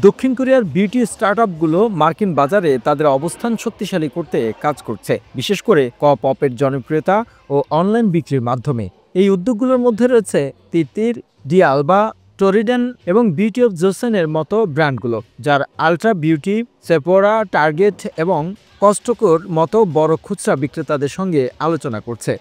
দক্ষিণ কোরিয়ার বিউটি স্টার্টআপগুলো মার্কিন বাজারে তাদের অবস্থান শক্তিশালী করতে কাজ করছে, বিশেষ করে পপের জনপ্রিয়তা ও অনলাইন বিক্রির মাধ্যমে। এই উদ্যোগগুলোর মধ্যে রয়েছে তিতির, ডি আলবা, টরিডেন এবং বিউটি অফ জোসেনের মতো ব্র্যান্ডগুলো, যার আলট্রা বিউটি, সেফোরা, টার্গেট এবং কস্টকোর মতো বড় খুচরা বিক্রেতাদের সঙ্গে আলোচনা করছে।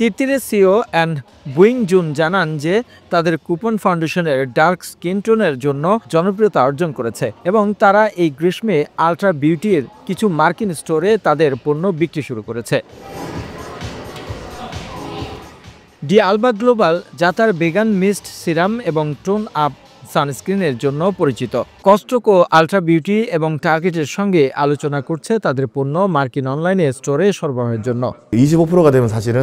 তিতিরের সিও অ্যান্ড বুইং জুন জানান যে তাদের কুপন ফাউন্ডেশনের ডার্ক স্কিন টোনের জন্য জনপ্রিয়তা অর্জন করেছে এবং তারা এই গ্রীষ্মে আলট্রা বিউটির কিছু মার্কিন স্টোরে তাদের পণ্য বিক্রি শুরু করেছে। ডি আলবা গ্লোবাল, যা তার ভেগান মিস্ট সিরাম এবং টোন আপ সানস্ক্রিনের জন্য পরিচিত, কস্টকো, আলট্রা বিউটি এবং টার্গেটের সঙ্গে আলোচনা করছে তাদের পণ্য মার্কিন অনলাইনে স্টোরে সরবরাহের জন্য। 25%가 되면 사실은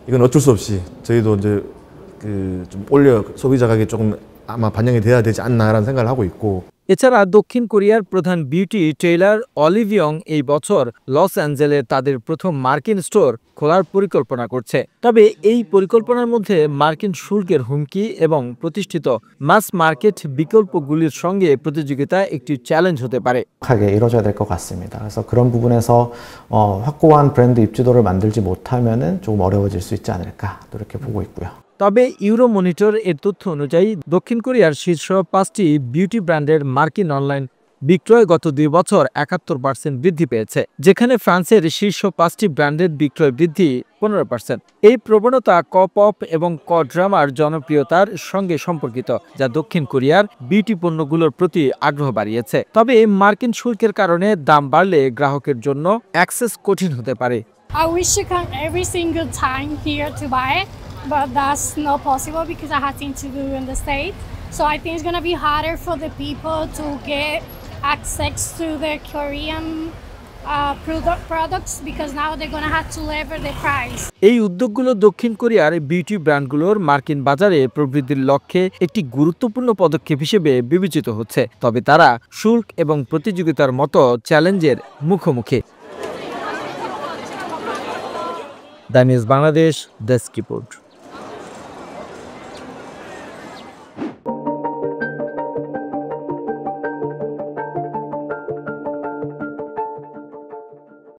이건 어쩔 수 없이 저희도 이제 좀 올려 소비자 가격에 조금 아마 반영이 돼야 되지 않나라는 생각을 하고 있고. এছাড়া দক্ষিণ কোরিয়ার প্রধান বিউটি টেইলার অলিভিয়ং এই বছর লস অ্যাঞ্জেলে তাদের প্রথম মার্কিন স্টোর খোলার পরিকল্পনা করছে। তবে এই পরিকল্পনার মধ্যে মার্কিন শুল্কের হুমকি এবং প্রতিষ্ঠিত মাস মার্কেট বিকল্পগুলির সঙ্গে প্রতিযোগিতা একটি চ্যালেঞ্জ হতে পারে। 하게 이루어져야 될 것 같습니다. 그래서 그런 부분에서 확고한 브랜드 입지도를 만들지 못하면은 조금 어려워질 수 있지 않을까 이렇게 보고 있고요. তবে ইউরো মনিটর এর তথ্য অনুযায়ী দক্ষিণ কোরিয়ার শীর্ষ 5টি বিউটি ব্র্যান্ডের মার্কিন অনলাইন বিক্রয় গত 2 বছর 71% বৃদ্ধি পেয়েছে, যেখানে ফ্রান্সের শীর্ষ 5টি ব্র্যান্ডের বিক্রয় বৃদ্ধি 15%। এই প্রবণতা পপ এবং ড্রামার জনপ্রিয়তার সঙ্গে সম্পর্কিত, যা দক্ষিণ কোরিয়ার বিউটি পণ্যগুলোর প্রতি আগ্রহ বাড়িয়েছে। তবে মার্কিন শুল্কের কারণে দাম বাড়লে গ্রাহকের জন্য অ্যাক্সেস কঠিন হতে পারে। I wish to come every single time here to buy it, but that's not possible because I have things to do in the States. So I think it's going to be harder for the people to get access to the Korean products because now they're going to have to lever the price. এই উদ্যোগগুলো দক্ষিণ কোরিয়ার beauty ব্র্যান্ডগুলোর মার্কিন বাজারে প্রবৃদ্ধির লক্ষ্যে একটি গুরুত্বপূর্ণ পদক্ষেপ হিসেবে বিবেচিত হচ্ছে, তবে তারা শুল্ক এবং প্রতিযোগিতার মতো চ্যালেঞ্জের মুখোমুখি। The news Bangladesh, desk report.